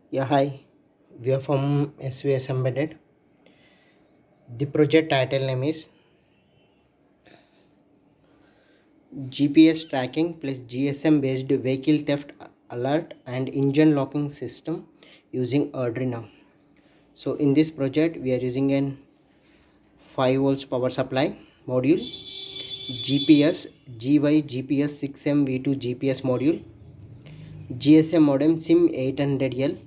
Yeah, hi. We are from SVS Embedded. The project title name is GPS tracking plus GSM based vehicle theft alert and engine locking system using Arduino. So in this project we are using an 5 volts power supply module, GPS GY GPS 6M V2 GPS module, GSM modem SIM 800L,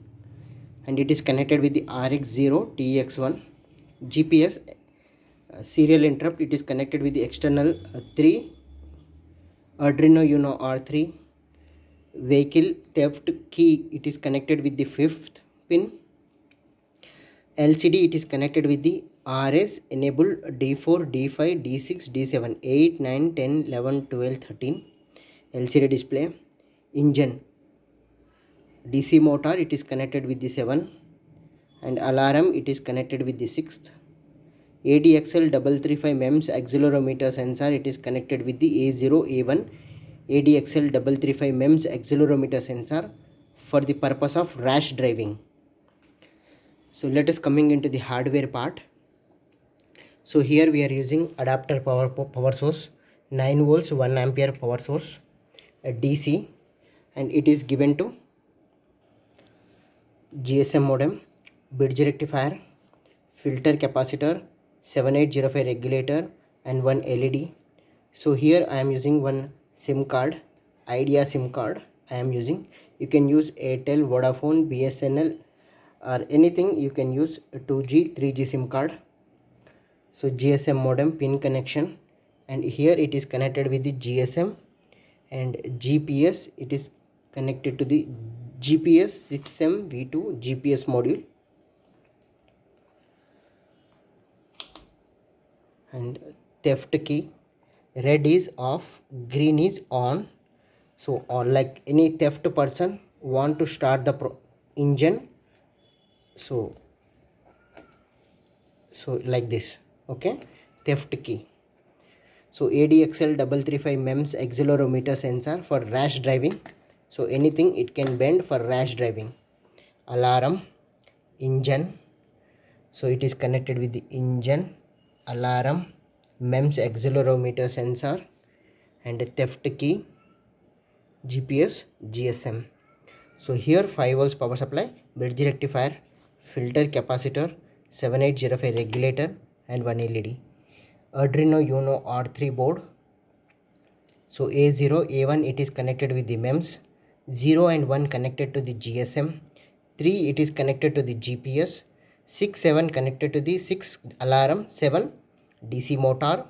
and it is connected with the RX0 TX1 GPS serial interrupt. It is connected with the external 3 Arduino Uno R3 vehicle theft key. It is connected with the 5th pin. LCD, it is connected with the RS enable D4 D5 D6 D7 8 9 10 11 12 13 LCD display. Engine DC motor, it is connected with the 7, and alarm, it is connected with the 6th. ADXL 335 MEMS accelerometer sensor, it is connected with the A0 A1 ADXL 335 MEMS accelerometer sensor for the purpose of rash driving. So let us coming into the hardware part. So here we are using adapter power source, 9 volts 1 ampere power source, a DC, and it is given to GSM modem, bridge rectifier, filter capacitor, 7805 regulator, and one LED. So here I am using one SIM card, Idea SIM card I am using. You can use Airtel, Vodafone, BSNL, or anything. You can use 2G 3G SIM card. So GSM modem pin connection, and here it is connected with the GSM, and GPS, it is connected to the GPS 6M V2 GPS module, and theft key. Red is off, green is on. So or like any theft person want to start the engine, so like this. Okay, theft key. So ADXL 335 MEMS accelerometer sensor for rash driving. So anything it can bend for rash driving. Alarm, engine. So it is connected with the engine, alarm, MEMS accelerometer sensor, and theft key, GPS, GSM. So here 5 volts power supply, bridge rectifier, filter capacitor, 7805 regulator, and one LED. Arduino Uno R3 board. So A0, A1, it is connected with the MEMS, 0 and 1 connected to the GSM, 3 it is connected to the GPS, 6, 7 connected to the 6 alarm, 7 DC motor,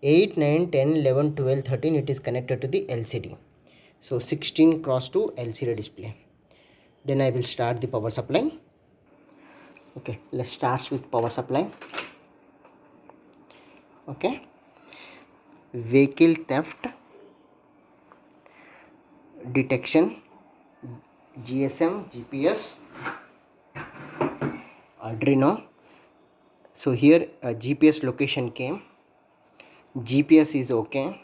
8, 9, 10, 11, 12, 13 it is connected to the LCD. So 16 cross to LCD display. Then I will start the power supply. Okay, let's start with power supply. Okay, vehicle theft detection, GSM, GPS, Arduino. So here a GPS location came. GPS is okay.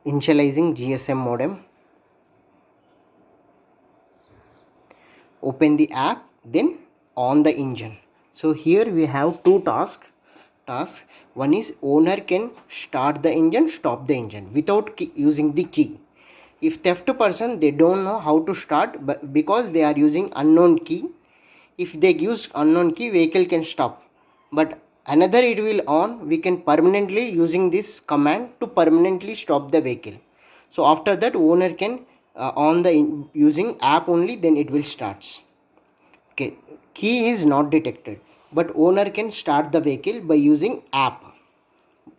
Initializing GSM modem. Open the app, then on the engine. So here we have two tasks. One is owner can start the engine, stop the engine without using the key. If theft person, they don't know how to start, but because they are using unknown key, if they use unknown key, vehicle can stop. But another it will on, we can permanently using this command to permanently stop the vehicle. So after that owner can on the using app only, then it will starts. Okay, key is not detected, but owner can start the vehicle by using app.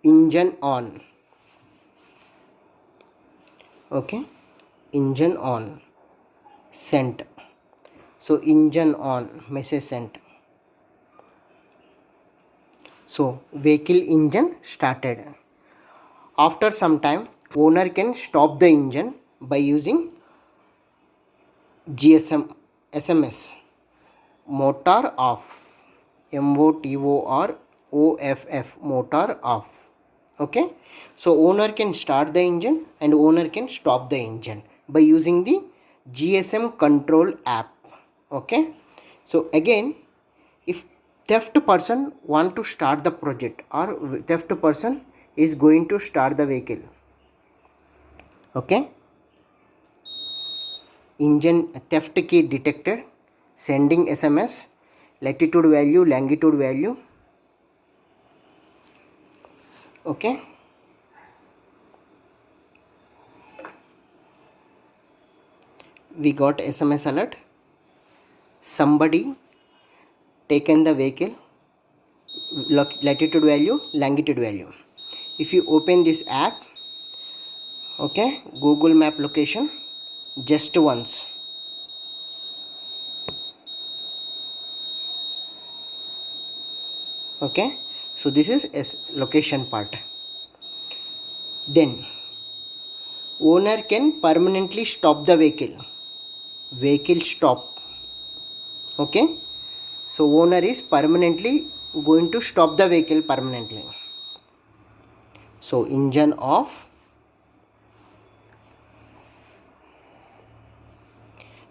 Engine on. Okay, engine on, sent. So engine on, message sent. So vehicle engine started. After some time, owner can stop the engine by using GSM SMS. Motor off. MOTOR OFF, motor off. Okay, so owner can start the engine and owner can stop the engine by using the GSM control app. Okay, so again, if theft person want to start the project or theft person is going to start the vehicle, okay, engine theft key detected, sending SMS, latitude value, longitude value. Okay, we got SMS alert, somebody taken the vehicle, latitude value, longitude value. If you open this app, okay, Google Map location, just once, okay, so this is a location part. Then owner can permanently stop the vehicle stop. Okay, so owner is permanently going to stop the vehicle permanently. So engine off,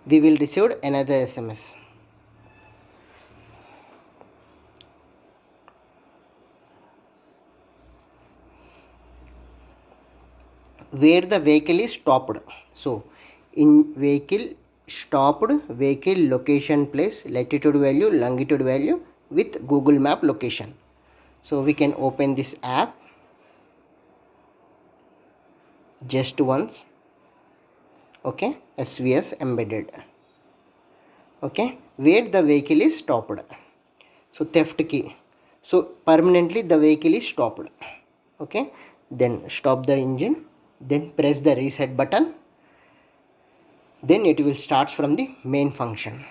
we will receive another SMS. Where the vehicle is stopped. So in vehicle stopped, vehicle location place, latitude value, longitude value with Google Map location. So we can open this app just once. Okay, SVS embedded. Okay, where the vehicle is stopped. So theft key. So permanently the vehicle is stopped. Okay, then stop the engine, then press the reset button, then it will start from the main function.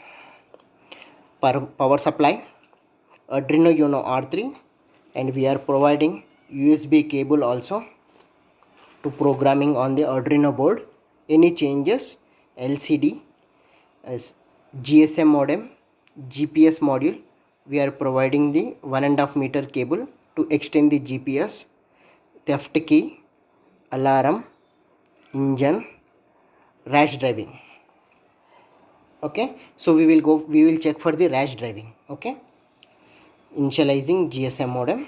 Power supply, Arduino Uno R3, and we are providing USB cable also to programming on the Arduino board. Any changes, LCD, as GSM modem, GPS module, we are providing the 1.5 meter cable to extend the GPS, theft key, alarm, engine, rash driving. Okay, so we will check for the rash driving. Okay, initializing GSM modem.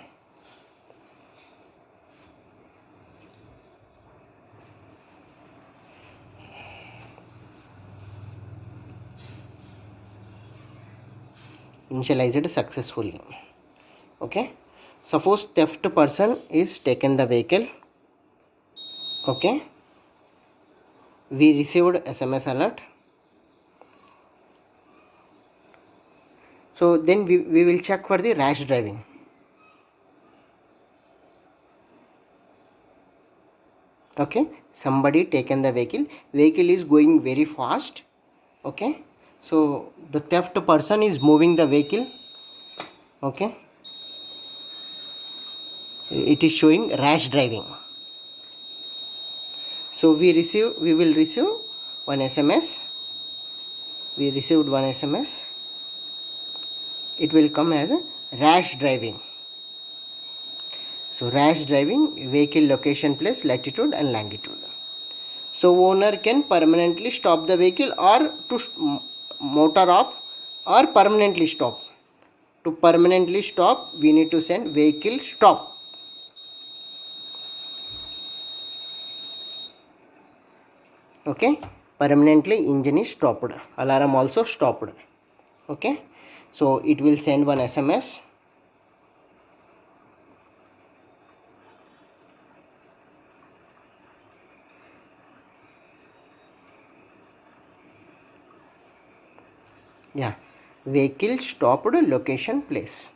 Initialized successfully. Okay, suppose theft person is taken the vehicle. Okay, we received SMS alert. So then we will check for the rash driving. Okay, somebody taken the vehicle is going very fast. Okay, so the theft person is moving the vehicle. Okay, it is showing rash driving. So we will receive one SMS. We received one SMS. It will come as a rash driving. So rash driving, vehicle location place, latitude and longitude. So owner can permanently stop the vehicle or to motor off or permanently stop. To permanently stop, we need to send vehicle stop. Okay, permanently engine is stopped. Alarm also stopped. Okay, so it will send one SMS. Yeah, vehicle stopped, location place.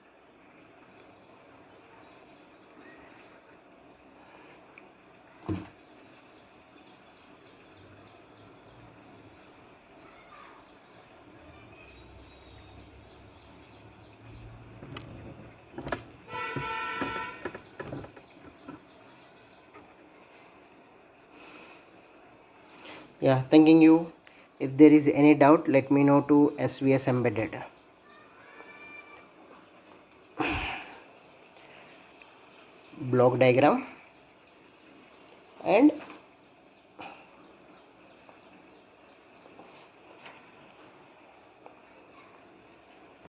Yeah, thanking you. If there is any doubt, let me know to SVS embedded. Block diagram. and